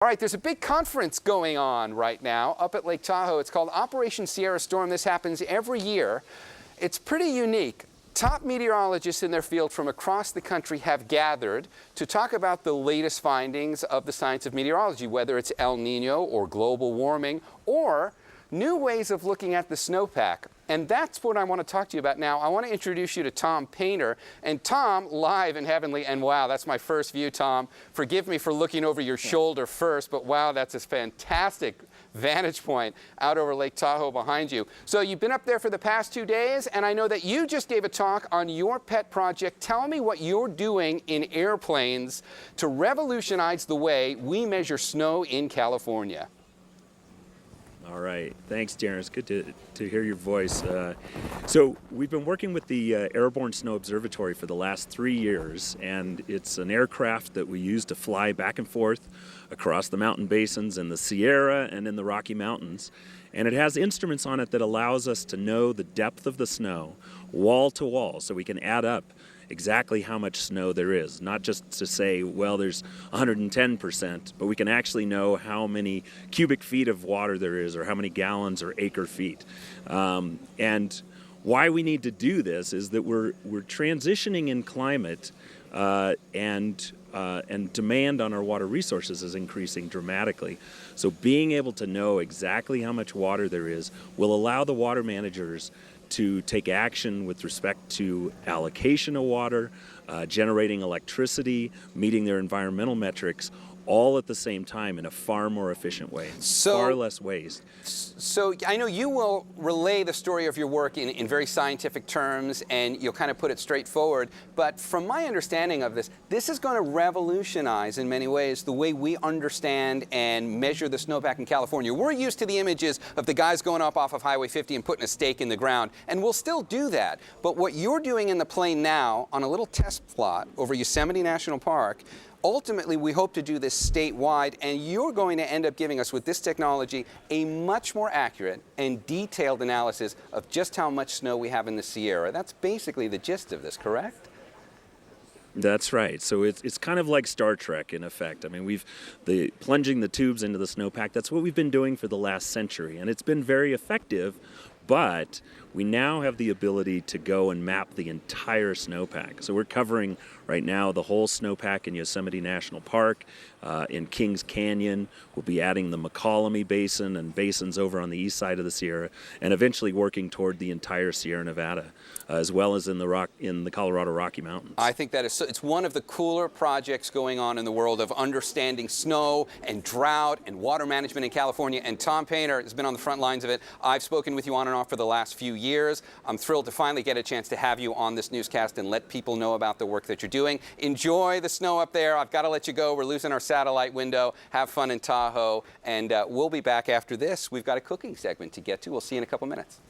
All right, there's a big conference going on right now up at Lake Tahoe. It's called Operation Sierra Storm. This happens every year. It's pretty unique. Top meteorologists in their field from across the country have gathered to talk about the latest findings of the science of meteorology, whether it's El Nino or global warming or new ways of looking at the snowpack. And that's what I want to talk to you about now. I want to introduce you to Tom Painter. And Tom, live and heavenly, and wow, that's my first view, Tom. Forgive me for looking over your shoulder first, but wow, that's a fantastic vantage point out over Lake Tahoe behind you. So you've been up there for the past 2 days, and I know that you just gave a talk on your pet project. Tell me what you're doing in airplanes to revolutionize the way we measure snow in California. All right. Thanks, Darren. It's good to hear your voice. So we've been working with the Airborne Snow Observatory for the last 3 years, and it's an aircraft that we use to fly back and forth across the mountain basins in the Sierra and in the Rocky Mountains. And it has instruments on it that allows us to know the depth of the snow wall to wall, so we can add up exactly how much snow there is. Not just to say, well, there's 110%, but we can actually know how many cubic feet of water there is, or how many gallons or acre feet. And why we need to do this is that we're transitioning in climate, and demand on our water resources is increasing dramatically. So being able to know exactly how much water there is will allow the water managers to take action with respect to allocation of water, generating electricity, meeting their environmental metrics, all at the same time in a far more efficient way, far less waste. So I know you will relay the story of your work in very scientific terms, and you'll kind of put it straightforward. But from my understanding of this, this is going to revolutionize in many ways the way we understand and measure the snowpack in California. We're used to the images of the guys going up off of Highway 50 and putting a stake in the ground, and we'll still do that. But what you're doing in the plane now on a little test plot over Yosemite National Park, ultimately, we hope to do this statewide, and you're going to end up giving us, with this technology, a much more accurate and detailed analysis of just how much snow we have in the Sierra. That's basically the gist of this, correct? That's right. So it's kind of like Star Trek in effect. I mean, plunging the tubes into the snowpack, that's what we've been doing for the last century, and it's been very effective. But we now have the ability to go and map the entire snowpack. So we're covering right now the whole snowpack in Yosemite National Park, in Kings Canyon. We'll be adding the McCollum Basin and basins over on the east side of the Sierra, and eventually working toward the entire Sierra Nevada, as well as in the Colorado Rocky Mountains. I think that it's one of the cooler projects going on in the world of understanding snow and drought and water management in California. And Tom Painter has been on the front lines of it. I've spoken with you on and off for the last few years. I'm thrilled to finally get a chance to have you on this newscast and let people know about the work that you're doing. Enjoy the snow up there. I've got to let you go. We're losing our satellite window. Have fun in Tahoe. And we'll be back after this. We've got a cooking segment to get to. We'll see you in a couple minutes.